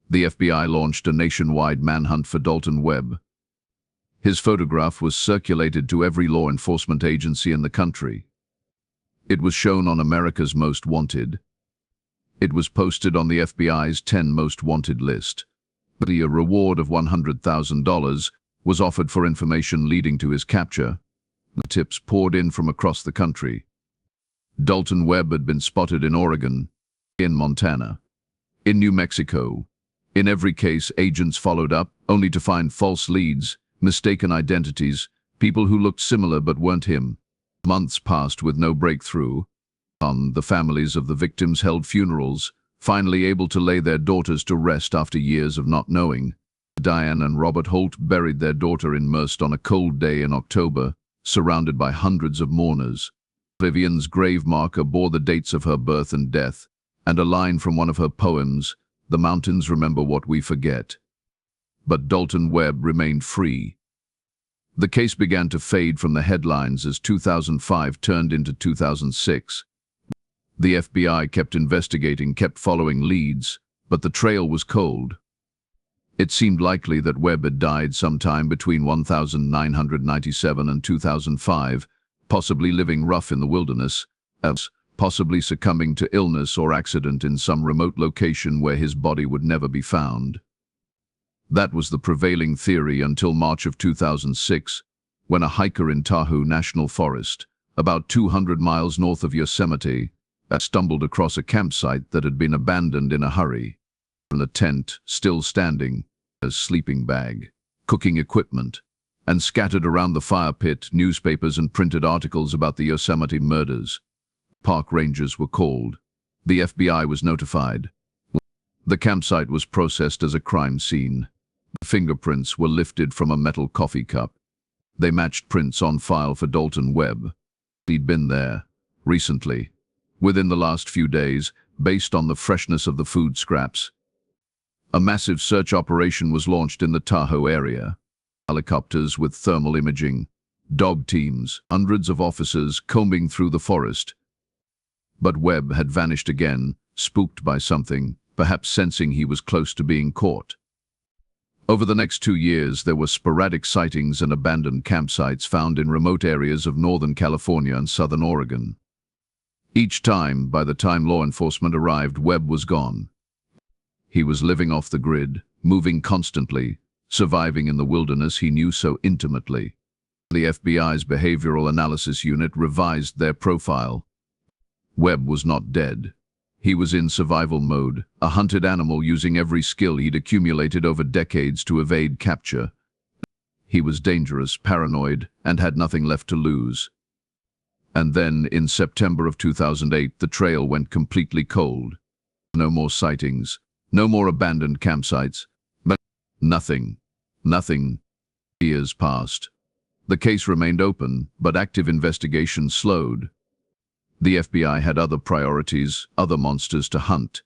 The FBI launched a nationwide manhunt for Dalton Webb. His photograph was circulated to every law enforcement agency in the country. It was shown on America's Most Wanted. It was posted on the FBI's 10 Most Wanted list. A reward of $100,000 was offered for information leading to his capture. The tips poured in from across the country. Dalton Webb had been spotted in Oregon, in Montana, in New Mexico. In every case, agents followed up, only to find false leads, mistaken identities, people who looked similar but weren't him. Months passed with no breakthrough. The families of the victims held funerals, finally able to lay their daughters to rest after years of not knowing. Diane and Robert Holt buried their daughter immersed on a cold day in October, surrounded by hundreds of mourners. Vivian's grave marker bore the dates of her birth and death, and a line from one of her poems, "The mountains remember what we forget." But Dalton Webb remained free. The case began to fade from the headlines as 2005 turned into 2006. The FBI kept investigating, kept following leads, but the trail was cold. It seemed likely that Webb had died sometime between 1997 and 2005, possibly living rough in the wilderness, possibly succumbing to illness or accident in some remote location where his body would never be found. That was the prevailing theory until March of 2006, when a hiker in Tahoe National Forest, about 200 miles north of Yosemite, stumbled across a campsite that had been abandoned in a hurry. A tent, still standing, a sleeping bag, cooking equipment, and scattered around the fire pit, newspapers and printed articles about the Yosemite murders. Park rangers were called. The FBI was notified. The campsite was processed as a crime scene. Fingerprints were lifted from a metal coffee cup. They matched prints on file for Dalton Webb. He'd been there, recently, within the last few days, based on the freshness of the food scraps. A massive search operation was launched in the Tahoe area. Helicopters with thermal imaging, dog teams, hundreds of officers combing through the forest. But Webb had vanished again, spooked by something, perhaps sensing he was close to being caught. Over the next 2 years, there were sporadic sightings and abandoned campsites found in remote areas of Northern California and Southern Oregon. Each time, by the time law enforcement arrived, Webb was gone. He was living off the grid, moving constantly, surviving in the wilderness he knew so intimately. The FBI's Behavioral Analysis Unit revised their profile. Webb was not dead. He was in survival mode, a hunted animal using every skill he'd accumulated over decades to evade capture. He was dangerous, paranoid, and had nothing left to lose. And then, in September of 2008, the trail went completely cold. No more sightings, no more abandoned campsites, but nothing. Years passed. The case remained open, but active investigation slowed. The FBI had other priorities, other monsters to hunt.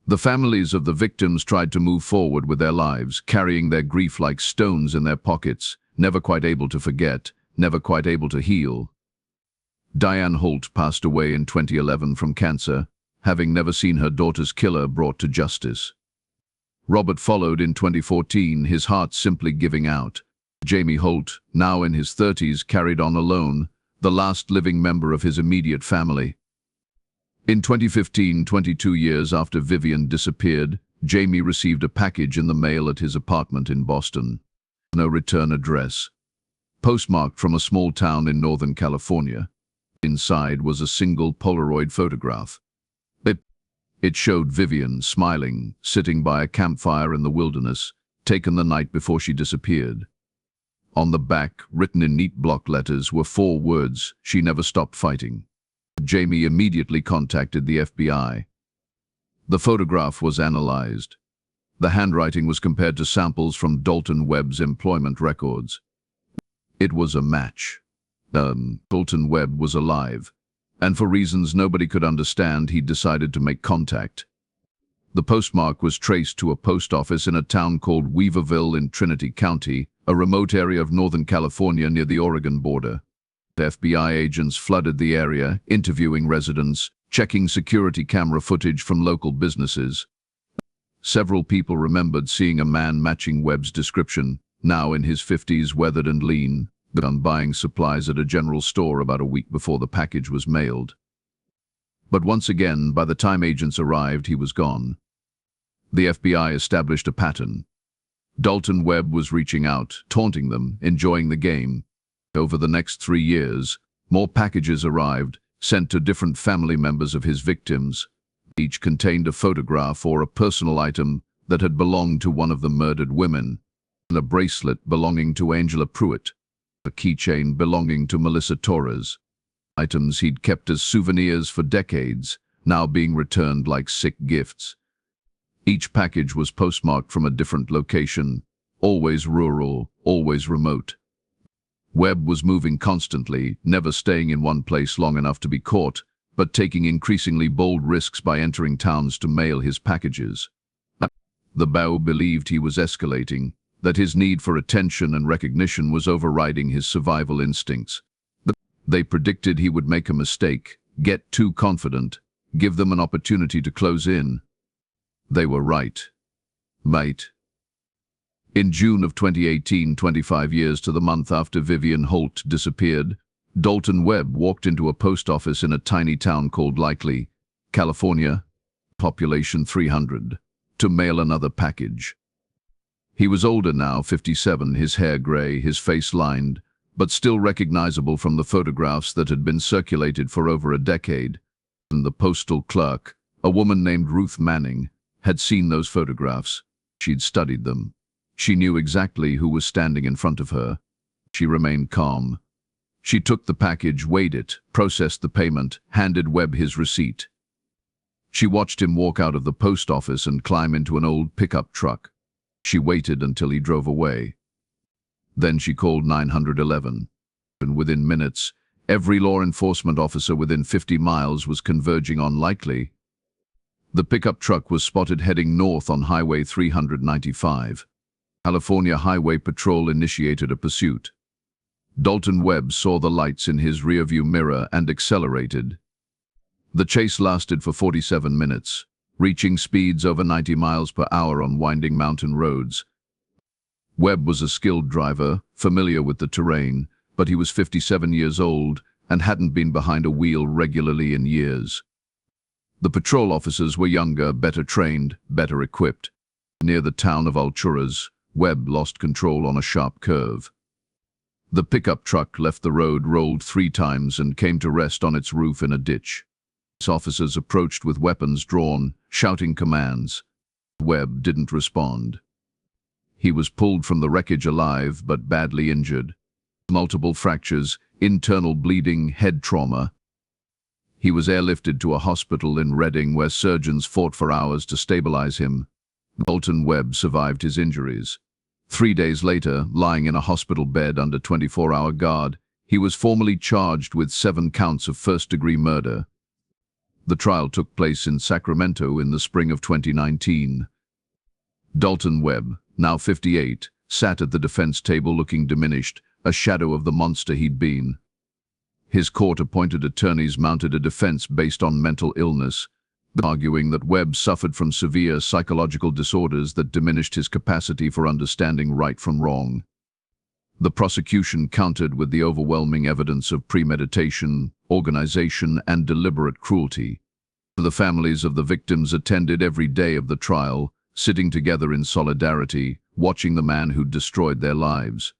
The families of the victims tried to move forward with their lives, carrying their grief like stones in their pockets, never quite able to forget, never quite able to heal. Diane Holt passed away in 2011 from cancer, having never seen her daughter's killer brought to justice. Robert followed in 2014, his heart simply giving out. Jamie Holt, now in his 30s, carried on alone, the last living member of his immediate family. In 2015, 22 years after Vivian disappeared, Jamie received a package in the mail at his apartment in Boston. No return address. Postmarked from a small town in Northern California. Inside was a single Polaroid photograph. It showed Vivian, smiling, sitting by a campfire in the wilderness, taken the night before she disappeared. On the back, written in neat block letters, were 4 words: "She never stopped fighting." Jamie immediately contacted the FBI. The photograph was analyzed. The handwriting was compared to samples from Dalton Webb's employment records. It was a match. Dalton Webb was alive, and for reasons nobody could understand, he decided to make contact. The postmark was traced to a post office in a town called Weaverville in Trinity County, a remote area of Northern California near the Oregon border. FBI agents flooded the area, interviewing residents, checking security camera footage from local businesses. Several people remembered seeing a man matching Webb's description, now in his 50s, weathered and lean, began buying supplies at a general store about a week before the package was mailed. But once again, by the time agents arrived, he was gone. The FBI established a pattern. Dalton Webb was reaching out, taunting them, enjoying the game. Over the next 3 years, more packages arrived, sent to different family members of his victims. Each contained a photograph or a personal item that had belonged to one of the murdered women. A bracelet belonging to Angela Pruitt. A keychain belonging to Melissa Torres. Items he'd kept as souvenirs for decades, now being returned like sick gifts. Each package was postmarked from a different location, always rural, always remote. Webb was moving constantly, never staying in one place long enough to be caught, but taking increasingly bold risks by entering towns to mail his packages. The Bao believed he was escalating, that his need for attention and recognition was overriding his survival instincts. They predicted he would make a mistake, get too confident, give them an opportunity to close in. They were right. In June of 2018, 25 years to the month after Vivian Holt disappeared, Dalton Webb walked into a post office in a tiny town called Likely, California, population 300, to mail another package. He was older now, 57, his hair gray, his face lined, but still recognizable from the photographs that had been circulated for over a decade. And the postal clerk, a woman named Ruth Manning, had seen those photographs. She'd studied them. She knew exactly who was standing in front of her. She remained calm. She took the package, weighed it, processed the payment, handed Webb his receipt. She watched him walk out of the post office and climb into an old pickup truck. She waited until he drove away. Then she called 911. And within minutes, every law enforcement officer within 50 miles was converging on Likely. The pickup truck was spotted heading north on Highway 395. California Highway Patrol initiated a pursuit. Dalton Webb saw the lights in his rearview mirror and accelerated. The chase lasted for 47 minutes, reaching speeds over 90 miles per hour on winding mountain roads. Webb was a skilled driver, familiar with the terrain, but he was 57 years old and hadn't been behind a wheel regularly in years. The patrol officers were younger, better trained, better equipped. Near the town of Alturas, Webb lost control on a sharp curve. The pickup truck left the road, rolled 3 times, and came to rest on its roof in a ditch. Officers approached with weapons drawn, shouting commands. Webb didn't respond. He was pulled from the wreckage alive but badly injured. Multiple fractures, internal bleeding, head trauma. He was airlifted to a hospital in Reading where surgeons fought for hours to stabilize him. Dalton Webb survived his injuries. 3 days later, lying in a hospital bed under 24-hour guard, he was formally charged with 7 counts of first-degree murder. The trial took place in Sacramento in the spring of 2019. Dalton Webb, now 58, sat at the defense table looking diminished, a shadow of the monster he'd been. His court-appointed attorneys mounted a defense based on mental illness, arguing that Webb suffered from severe psychological disorders that diminished his capacity for understanding right from wrong. The prosecution countered with the overwhelming evidence of premeditation, organization, and deliberate cruelty. The families of the victims attended every day of the trial, sitting together in solidarity, watching the man who'd destroyed their lives.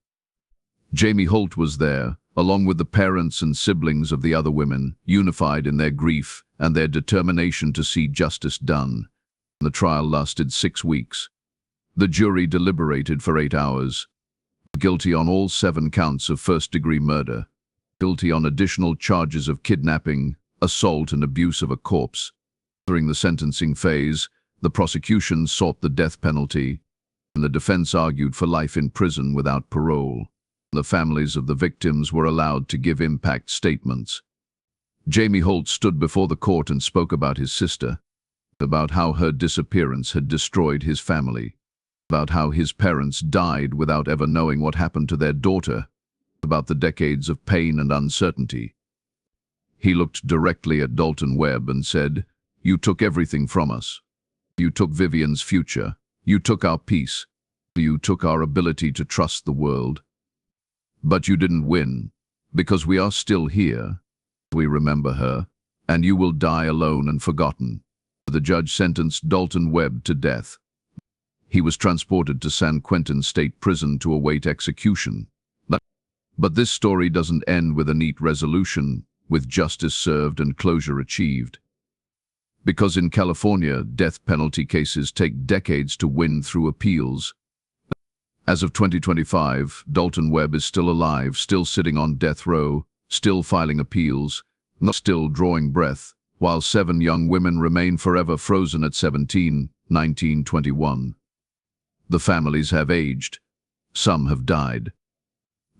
Vivian Holt was there, along with the parents and siblings of the other women, unified in their grief and their determination to see justice done. The trial lasted 6 weeks. The jury deliberated for 8 hours. Guilty on all 7 counts of first-degree murder. Guilty on additional charges of kidnapping, assault, and abuse of a corpse. During the sentencing phase, the prosecution sought the death penalty, and the defense argued for life in prison without parole. The families of the victims were allowed to give impact statements. Vivian Holt stood before the court and spoke about his sister, about how her disappearance had destroyed his family, about how his parents died without ever knowing what happened to their daughter, about the decades of pain and uncertainty. He looked directly at Dalton Webb and said, "You took everything from us. You took Vivian's future. You took our peace. You took our ability to trust the world. But you didn't win, because we are still here. We remember her, and you will die alone and forgotten." The judge sentenced Dalton Webb to death. He was transported to San Quentin State Prison to await execution. But this story doesn't end with a neat resolution, with justice served and closure achieved. Because in California, death penalty cases take decades to win through appeals. As of 2025, Dalton Webb is still alive, still sitting on death row, still filing appeals, still drawing breath, while 7 young women remain forever frozen at 17, 19, 21. The families have aged. Some have died.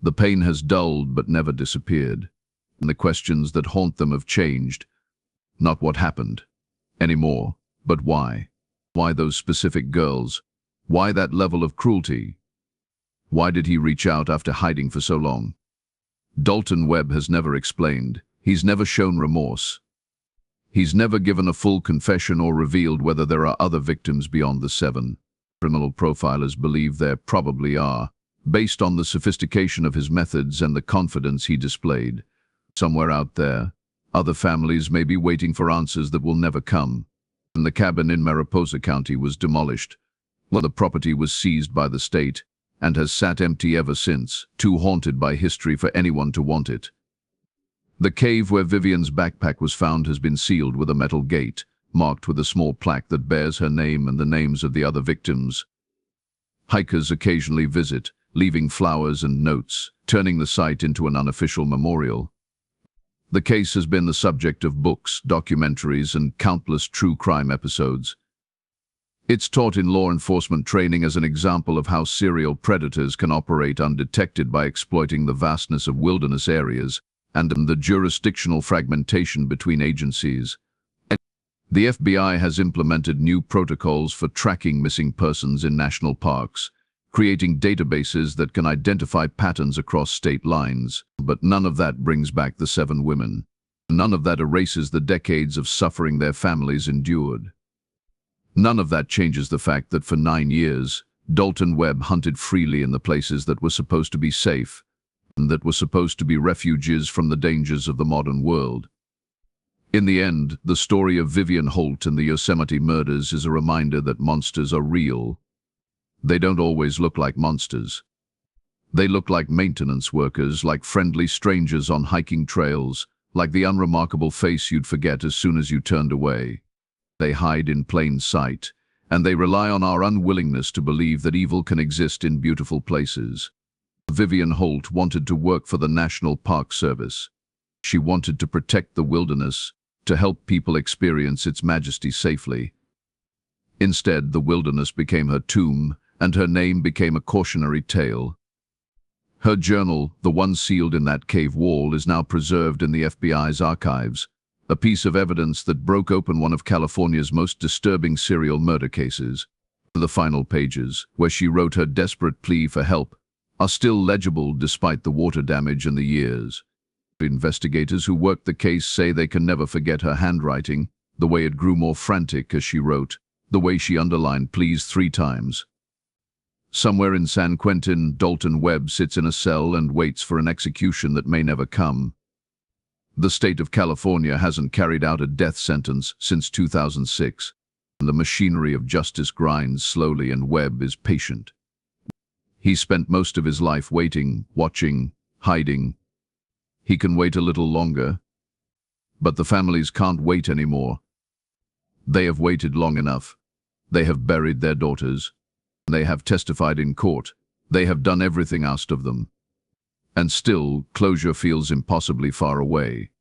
The pain has dulled but never disappeared, and the questions that haunt them have changed. Not what happened anymore, but why. Why those specific girls? Why that level of cruelty? Why did he reach out after hiding for so long? Dalton Webb has never explained. He's never shown remorse. He's never given a full confession or revealed whether there are other victims beyond the 7. Criminal profilers believe there probably are, based on the sophistication of his methods and the confidence he displayed. Somewhere out there, other families may be waiting for answers that will never come. And the cabin in Mariposa County was demolished. The property was seized by the state, and has sat empty ever since, too haunted by history for anyone to want it. The cave where Vivian's backpack was found has been sealed with a metal gate, marked with a small plaque that bears her name and the names of the other victims. Hikers occasionally visit, leaving flowers and notes, turning the site into an unofficial memorial. The case has been the subject of books, documentaries, and countless true crime episodes. It's taught in law enforcement training as an example of how serial predators can operate undetected by exploiting the vastness of wilderness areas and the jurisdictional fragmentation between agencies. The FBI has implemented new protocols for tracking missing persons in national parks, creating databases that can identify patterns across state lines. But none of that brings back the 7 women. None of that erases the decades of suffering their families endured. None of that changes the fact that for 9 years, Dalton Webb hunted freely in the places that were supposed to be safe, and that were supposed to be refuges from the dangers of the modern world. In the end, the story of Vivian Holt and the Yosemite murders is a reminder that monsters are real. They don't always look like monsters. They look like maintenance workers, like friendly strangers on hiking trails, like the unremarkable face you'd forget as soon as you turned away. They hide in plain sight, and they rely on our unwillingness to believe that evil can exist in beautiful places. Vivian Holt wanted to work for the National Park Service. She wanted to protect the wilderness, to help people experience its majesty safely. Instead, the wilderness became her tomb, and her name became a cautionary tale. Her journal, the one sealed in that cave wall, is now preserved in the FBI's archives, a piece of evidence that broke open one of California's most disturbing serial murder cases. The final pages, where she wrote her desperate plea for help, are still legible despite the water damage and the years. Investigators who worked the case say they can never forget her handwriting, the way it grew more frantic as she wrote, the way she underlined please 3 times. Somewhere in San Quentin, Dalton Webb sits in a cell and waits for an execution that may never come. The state of California hasn't carried out a death sentence since 2006. The machinery of justice grinds slowly, and Webb is patient. He spent most of his life waiting, watching, hiding. He can wait a little longer, but the families can't wait anymore. They have waited long enough. They have buried their daughters. They have testified in court. They have done everything asked of them. And still, closure feels impossibly far away.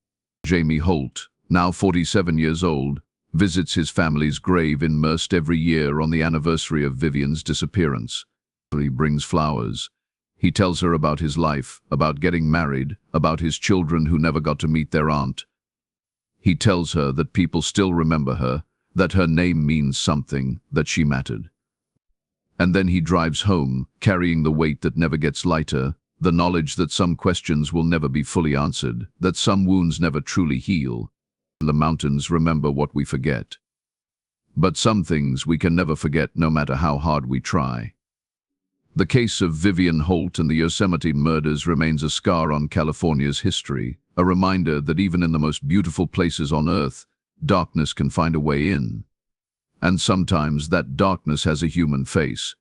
Jamie Holt, now 47 years old, visits his family's grave in Merced every year on the anniversary of Vivian's disappearance. He brings flowers. He tells her about his life, about getting married, about his children who never got to meet their aunt. He tells her that people still remember her, that her name means something, that she mattered. And then he drives home, carrying the weight that never gets lighter, the knowledge that some questions will never be fully answered, that some wounds never truly heal. The mountains remember what we forget. But some things we can never forget, no matter how hard we try. The case of Vivian Holt and the Yosemite murders remains a scar on California's history, a reminder that even in the most beautiful places on Earth, darkness can find a way in. And sometimes that darkness has a human face.